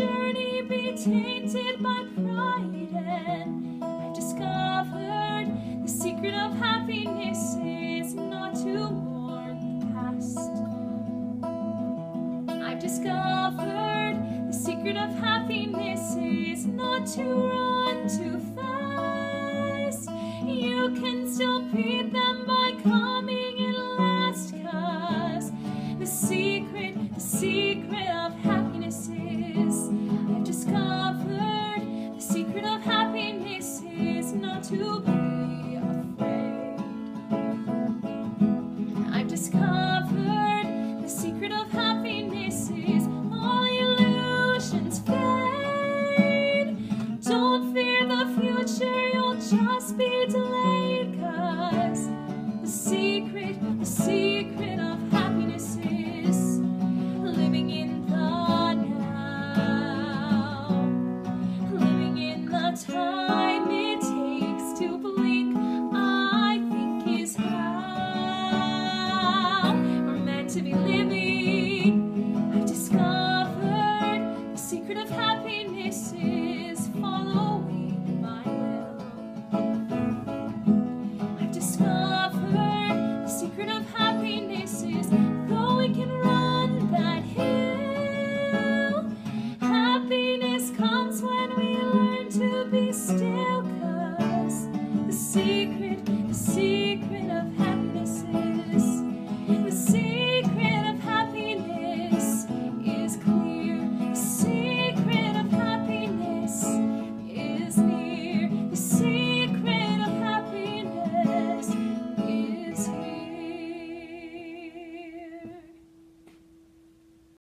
journey be tainted by pride, and I've discovered the secret of happiness is not to mourn the past. I've discovered the secret of happiness is not to run too fast. You can still beat them by coming in last, 'cause the secret of happiness is, I've discovered the secret of happiness is not to be afraid. I've discovered the secret of happiness is all illusions fade. Don't fear the future, you'll just be delayed, 'cause the secret of happiness is living in the now, living in the time it takes to blink, I think is how we're meant to be living. I've discovered the secret of happiness is following my will. I've discovered the secret of happiness is, though we can run that hill, happiness comes when we learn to be still, 'cause the secret of happiness is, the secret